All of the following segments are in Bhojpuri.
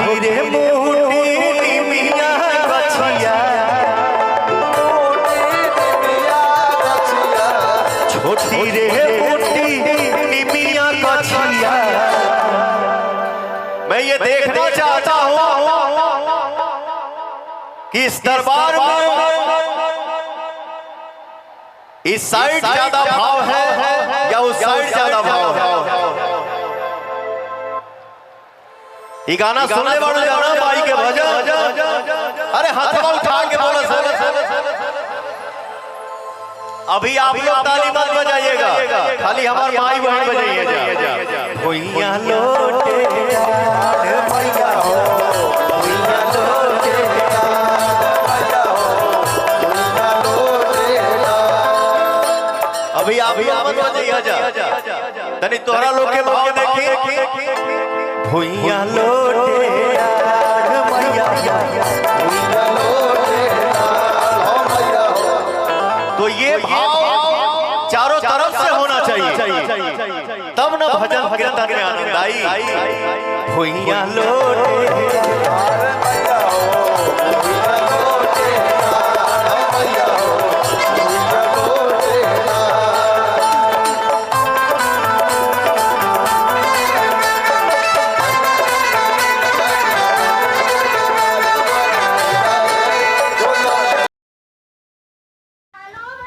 छोटी रे मोटी मिया गछिया, छोटी रे मोटी मिया गछिया। मैं ये देखना चाहता हूँ कि इस दरबार में इस साइड ज्यादा भाव है या उस साइड ज्यादा भाव है। ये गाना सुनने वाले जाना भाई के भजन, अरे हाथ उठा के बोलो अभी आप लोग ताली मत बजाइएगा, खाली हमारे माई बहन बजाइए। भैया लोटे भैया हो, भैया लोटे अभी आप मत बजाइए। तनी तोहरा लोग के भाव देखिए। भैया लोटे तो ये भाव चारों तरफ से होना चाहिए, तब ना भजन कीर्तन में आनंद आई। भैया लोटे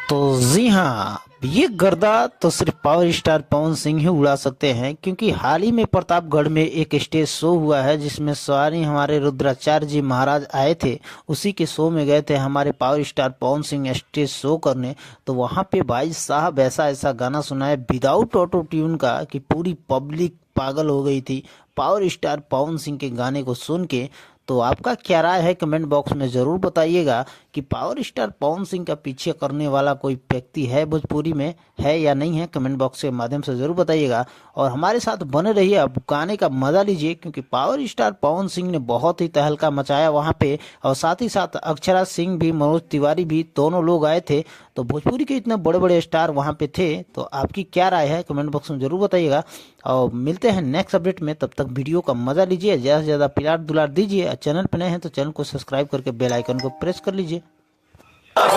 तो जी हाँ, ये गर्दा तो सिर्फ पावर स्टार पवन सिंह ही उड़ा सकते हैं, क्योंकि हाल ही में प्रतापगढ़ में एक स्टेज शो हुआ है जिसमें सारी हमारे रुद्राचार्य जी महाराज आए थे। उसी के शो में गए थे हमारे power star Pawan Singh stage शो करने। तो वहाँ पे भाई साहब ऐसा गाना सुनाया विदाउट ऑटो ट्यून का कि पूरी पब्लिक पागल हो गई थी पावर स्टार पवन सिंह के गाने को सुन के। तो आपका क्या राय है कमेंट बॉक्स में ज़रूर बताइएगा कि पावर स्टार पवन सिंह का पीछे करने वाला कोई व्यक्ति है भोजपुरी में, है या नहीं है। कमेंट बॉक्स के माध्यम से ज़रूर बताइएगा और हमारे साथ बने रहिए, अब गाने का मज़ा लीजिए, क्योंकि पावर स्टार पवन सिंह ने बहुत ही तहलका मचाया वहाँ पे। और साथ ही साथ अक्षरा सिंह भी, मनोज तिवारी भी, दोनों लोग आए थे। तो भोजपुरी के इतने बड़े बड़े स्टार वहाँ पे थे। तो आपकी क्या राय है कमेंट बॉक्स में ज़रूर बताइएगा और मिलते हैं नेक्स्ट अपडेट में। तब तक वीडियो का मज़ा लीजिए, ज़्यादा से ज़्यादा प्यार दुलार दीजिए। चैनल पर नए हैं तो चैनल को सब्सक्राइब करके बेल आइकन को प्रेस कर लीजिए। कौन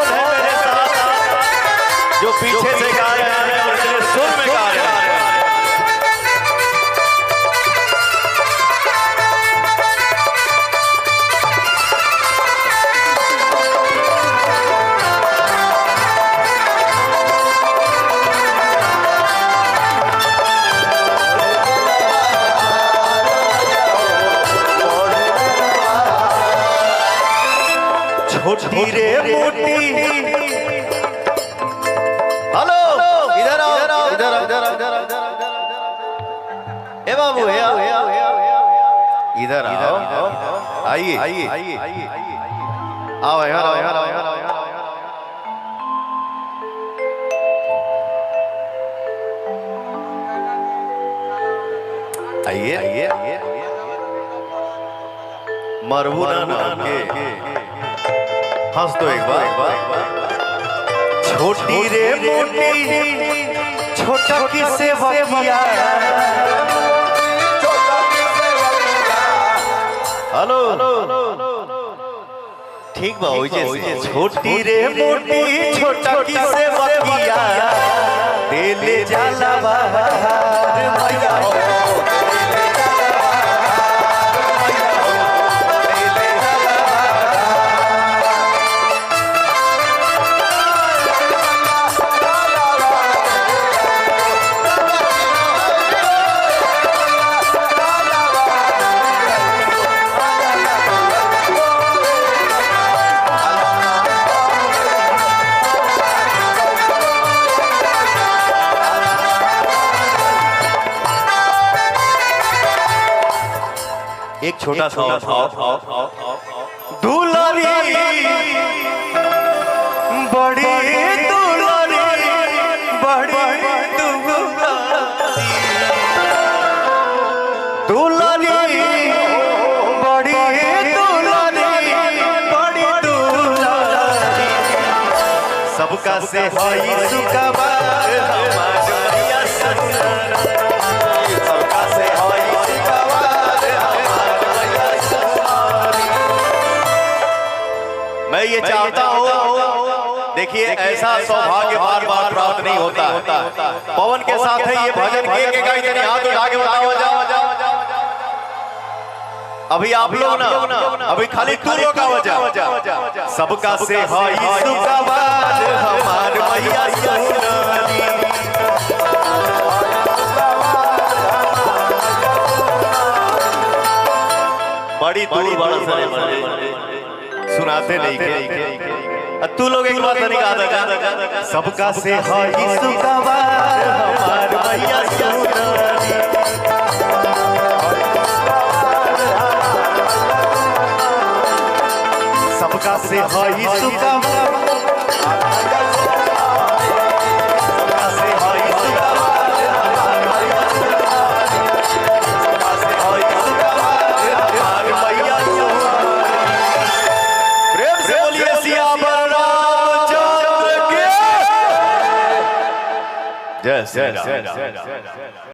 है मेरे साथ जो पीछे से गा रहे हैं और तेरे सुर में गा रहे हैं? छोटी रे मोटी, हेलो इधर आओ इधर आओ इधर आओ इधर आओ इधर आओ, ए बाबू इधर आओ, आइए आइए आओ यार आओ यार आओ यार आओ यार आइए आइए मरहूना नाम के हंस दो एक बार। छोटी रे मोटी छोटा की सेवा किया, हेलो ठीक बा हो जे। छोटी रे मोटी छोटा की सेवा किया, दिल जाला बाहर मैया एक छोटा सा दुलारी बड़ी दुलारी बड़ी दुलारी बड़ी दुलारी बड़ी दुलारी सबका से हई सुखबार हमारी मैं ये चाहता हूँ, देखिए ऐसा सौभाग्य बार बार प्राप्त नहीं होता। पवन के साथ है ये भजन के गाई देने हाथ उठा के बताओ जाओ। अभी आप लोग ना, अभी खाली तू लोग का वजह सबका से हाई सुखवाद हमार मैया सोनारी। बड़ी दूर बड़ा सरे सुनाते नहीं के तू लोग एक बात नहीं गा सबका से हाई सुखवाद हमार मैया सोनारी। सबका से हाई सुखवाद सबका से हाई सुखवाद सबका से हाई सुखवाद हमार मैया सोनारी। प्रेम से बोलिए सियावर रामचंद्र के जय श्री राम।